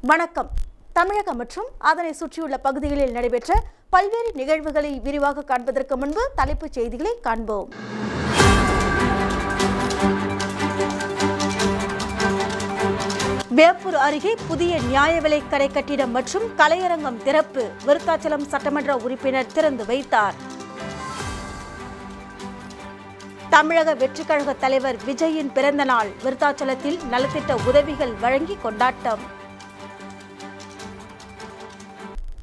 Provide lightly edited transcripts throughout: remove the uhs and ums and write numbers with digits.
வணக்கம். தமிழகம் மற்றும் அதனை சுற்றியுள்ள பகுதிகளில் நடைபெற்ற பல்வேறு நிகழ்வுகளை விரிவாக காண்பதற்கு முன்பு தலைப்புச் செய்திகளை காண்போம். வேப்பூர் அருகே புதிய நியாய விலைக் கடை கட்டிடம் மற்றும் கலையரங்கம் திறப்பு. விருத்தாச்சலம் சட்டமன்ற உறுப்பினர் திறந்து வைத்தார். தமிழக வெற்றிக் கழக தலைவர் விஜயின் பிறந்த நாள். விருத்தாச்சலத்தில் நலத்திட்ட உதவிகள் வழங்கி கொண்டாட்டம்.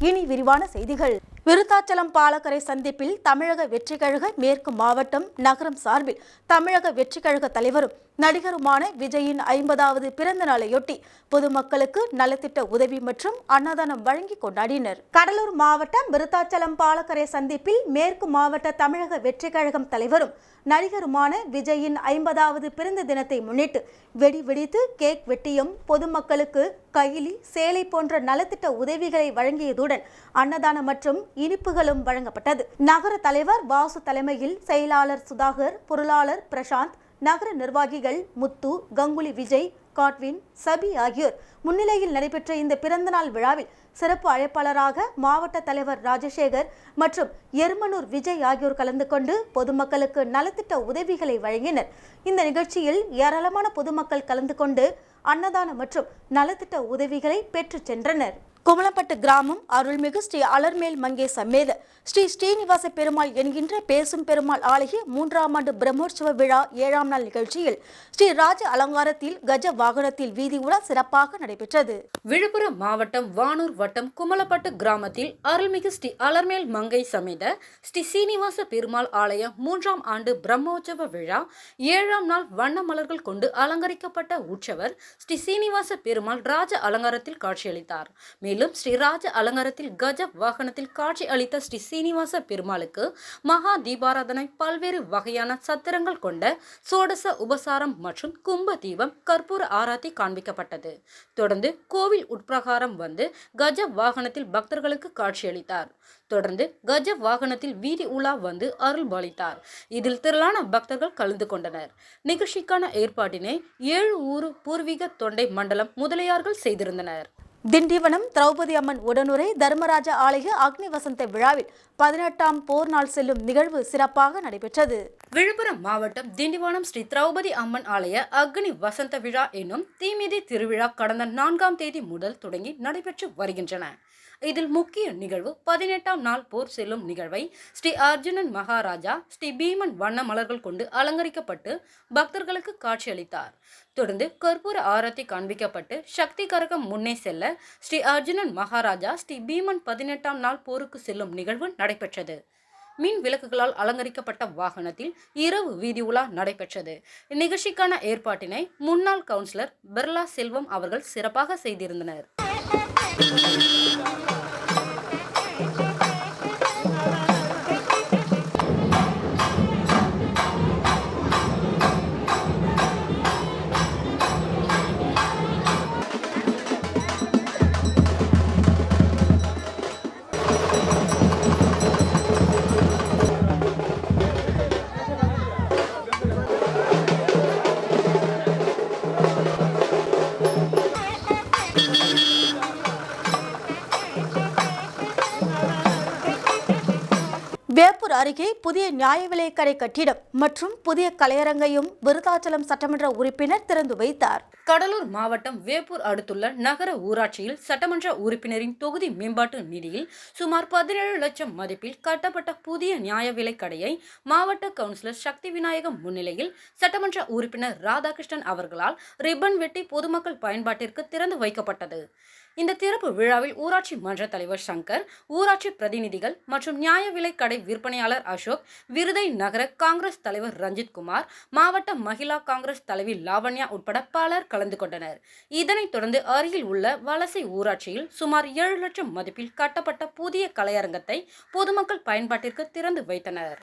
இனி விரிவான செய்திகள். விருத்தாச்சலம் பாலக்கரை சந்திப்பில் தமிழக வெற்றிக் கழக மேற்கு மாவட்டம் நகரம் சார்பில் தமிழக வெற்றிக் கழக தலைவரும் நடிகருமான விஜயின் 50வது பிறந்த நாளையொட்டி பொதுமக்களுக்கு நலத்திட்ட உதவி மற்றும் அன்னதானம் வழங்கி கொண்டாடினர். கடலூர் மாவட்டம் விருத்தாச்சலம் பாலக்கரை சந்திப்பில் மேற்கு மாவட்ட தமிழக வெற்றிக் கழகம் தலைவரும் நடிகருமான விஜயின் 50வது பிறந்த தினத்தை முன்னிட்டு வெடி வெடித்து கேக் வெட்டியும் பொதுமக்களுக்கு கைலி, சேலை போன்ற நலத்திட்ட உதவிகளை வழங்கியதுடன் அன்னதானம் மற்றும் இனிப்புகளும் வழங்கப்பட்டது. நகர தலைவர் வாசு தலைமையில் செயலாளர் சுதாகர், பொருளாளர் பிரசாந்த், நகர நிர்வாகிகள் முத்து, கங்குலி விஜய், காட்வின், சபி ஆகியோர் முன்னிலையில் நடைபெற்ற இந்த பிறந்தநாள் விழாவில் சிறப்பு அழைப்பாளராக மாவட்ட தலைவர் ராஜசேகர் மற்றும் எருமனூர் விஜய் ஆகியோர் கலந்து கொண்டு பொதுமக்களுக்கு நலத்திட்ட உதவிகளை வழங்கினர். இந்த நிகழ்ச்சியில் ஏராளமான பொதுமக்கள் கலந்து கொண்டு அன்னதானம் மற்றும் நலத்திட்ட உதவிகளை பெற்று சென்றனர். குமலப்பட்டு கிராமம் அருள்மிகு ஸ்ரீ அலர்மேல் மங்கை சமேத ஸ்ரீ ஸ்ரீனிவாச பெருமாள் என்கின்ற பேசும் பெருமாள் ஆலய 3ஆம் ஆண்டு பிரம்மோற்சவ விழா 7ஆம் நாள் நிகழ்ச்சியில் ஸ்ரீ ராஜ அலங்காரத்தில் கஜ வாகனத்தில் வீதி உலா சிறப்பாக நடைபெற்றது. விழுப்புரம் மாவட்டம் வானூர் வட்டம் குமலப்பட்டு கிராமத்தில் அருள்மிகு ஸ்ரீ அலர்மேல் மங்கை சமேத ஸ்ரீ சீனிவாச பெருமாள் ஆலயம் 3ஆம் ஆண்டு பிரம்மோற்சவ விழா 7ஆம் நாள் வண்ண மலர்கள் கொண்டு அலங்கரிக்கப்பட்ட உற்சவர் ஸ்ரீ சீனிவாச பெருமாள் ராஜ அலங்காரத்தில் காட்சியளித்தார். மேலும் ஸ்ரீ ராஜ அலங்காரத்தில் கஜ வாகனத்தில் காட்சி அளித்த ஸ்ரீ சீனிவாச பெருமாளுக்கு மகா தீபாராதனை, பல்வேறு வகையான சத்திரங்கள் கொண்ட சோடச உபசாரம் மற்றும் கும்ப தீபம், கற்பூர ஆராத்தி காண்பிக்கப்பட்டது. தொடர்ந்து கோவில் உட்பிரகாரம் வந்து கஜ வாகனத்தில் பக்தர்களுக்கு காட்சியளித்தார். தொடர்ந்து கஜ வாகனத்தில் வீதி உலா வந்து அருள் பாலித்தார். இதில் திரளான பக்தர்கள் கலந்து கொண்டனர். நிகழ்ச்சிக்கான ஏற்பாட்டினை 7 ஊர் பூர்வீக தொண்டை மண்டலம் முதலியார்கள் செய்திருந்தனர். திண்டிவனம் திரௌபதி அம்மன் உடனுரை தர்மராஜ ஆலய அக்னி வசந்த விழாவில் 18ஆம் போர் நாள் செல்லும் நிகழ்வு சிறப்பாக நடைபெற்றது. விழுப்புரம் மாவட்டம் திண்டிவனம் ஸ்ரீ திரௌபதி அம்மன் ஆலய அக்னி வசந்த விழா என்னும் தீமிதி திருவிழா கடந்த 4ஆம் தேதி முதல் தொடங்கி நடைபெற்று வருகின்றன. இதில் முக்கிய நிகழ்வு 18ஆம் நாள் போர் செல்லும் நிகழ்வை ஸ்ரீ அர்ஜுனன் மகாராஜா ஸ்ரீ பீமன் வண்ண மலர்கள் கொண்டு அலங்கரிக்கப்பட்டு பக்தர்களுக்கு காட்சியளித்தார். தொடர்ந்து கற்பூர ஆரத்தி காண்பிக்கப்பட்டு சக்தி கரகம் முன்னே செல்ல ஸ்ரீ அர்ஜுனன் மகாராஜா ஸ்ரீ பீமன் 18ஆம் நாள் போருக்கு செல்லும் நிகழ்வு நடைபெற்றது. மின் விளக்குகளால் அலங்கரிக்கப்பட்ட வாகனத்தில் இரவு வீதி உலா நடைபெற்றது. இந்நிகழ்ச்சிக்கான ஏற்பாட்டினை முன்னாள் கவுன்சிலர் பிர்லா செல்வம் அவர்கள் சிறப்பாக செய்திருந்தனர். வேப்பூர் அருகே புதிய நியாய விலைக் கடை கட்டிடம் மற்றும் புதிய கலையரங்கையும் விருத்தாச்சலம் சட்டமன்ற உறுப்பினர் திறந்து வைத்தார். கடலூர் மாவட்டம் வேப்பூர் அடுத்துள்ள நகர ஊராட்சியில் சட்டமன்ற உறுப்பினரின் தொகுதி மேம்பாட்டு நிதியில் சுமார் 17 லட்சம் மதிப்பில் கட்டப்பட்ட புதிய நியாய விலைக் கடையை மாவட்ட கவுன்சிலர் சக்தி விநாயகம் முன்னிலையில் சட்டமன்ற உறுப்பினர் ராதாகிருஷ்ணன் அவர்களால் ரிப்பன் வெட்டி பொதுமக்கள் பயன்பாட்டிற்கு திறந்து வைக்கப்பட்டது. இந்த திறப்பு விழாவில் ஊராட்சி மன்ற தலைவர் சங்கர், ஊராட்சி பிரதிநிதிகள் மற்றும் நியாய விலைக் கடை விற்பனையாளர் அசோக், விருதை நகர காங்கிரஸ் தலைவர் ரஞ்சித் குமார், மாவட்ட மகிழா காங்கிரஸ் தலைவி லாவண்யா உட்பட பலர் கலந்து கொண்டனர். இதனைத் தொடர்ந்து அருகில் உள்ள வலசை ஊராட்சியில் சுமார் 7 லட்சம் மதிப்பில் கட்டப்பட்ட புதிய கலையரங்கத்தை பொதுமக்கள் பயன்பாட்டிற்கு திறந்து வைத்தனர்.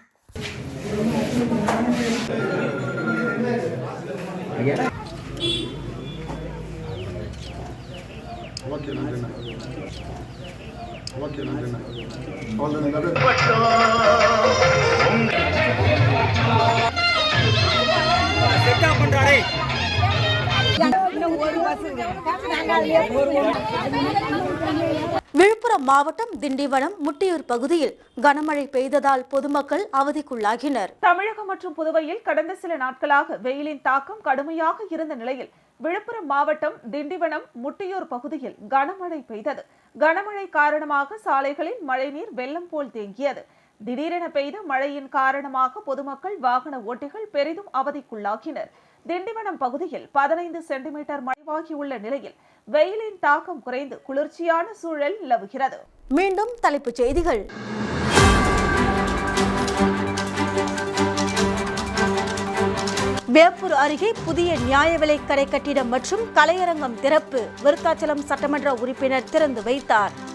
விழுப்புரம் மாவட்டம் திண்டிவனம் முட்டியூர் பகுதியில் கனமழை பெய்ததால் பொதுமக்கள் அவதிக்குள்ளாகினர். தமிழகம் மற்றும் புதுவையில் கடந்த சில நாட்களாக வெயிலின் தாக்கம் கடுமையாக இருந்த நிலையில் விழுப்புரம் மாவட்டம் திண்டிவனம் முட்டியூர் பகுதியில் கனமழை பெய்தது. கனமழை காரணமாக சாலைகளில் மழைநீர் வெள்ளம் போல் தேங்கியது. திடீரென பெய்த மழையின் காரணமாக பொதுமக்கள் வாகன ஓட்டிகள் பெரிதும் அவதிக்குள்ளாகினர். திண்டிவனம் பகுதியில் 15 சென்டிமீட்டர் மழையாகியுள்ள நிலையில் வெயிலின் தாக்கம் குறைந்து குளிர்ச்சியான சூழல் நிலவுகிறது. மீண்டும் தலைப்புச் செய்திகள். வேப்பூர் அருகே புதிய நியாய விலைக் கடை கட்டிடம் மற்றும் கலையரங்கம் திறப்பு. விருத்தாச்சலம் சட்டமன்ற உறுப்பினர் திறந்து வைத்தார்.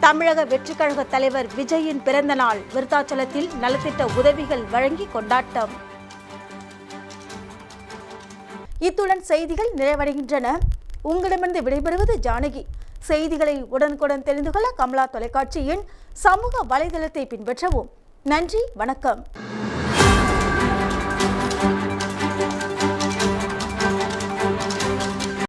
தமிழக வெற்றிக் கழக தலைவர் விஜயின் பிறந்த நாள். விருத்தாச்சலத்தில் நலத்திட்ட உதவிகள் வழங்கி கொண்டாட்டம். இத்துடன் செய்திகள் நிறைவடைகின்றன. உங்களிடமிருந்து விடைபெறுவது ஜானகி. செய்திகளை உடனுக்குடன் தெரிந்து கொள்ள கமலா தொலைக்காட்சியின் சமூக வலைதளத்தை பின்பற்றவும். நன்றி, வணக்கம்.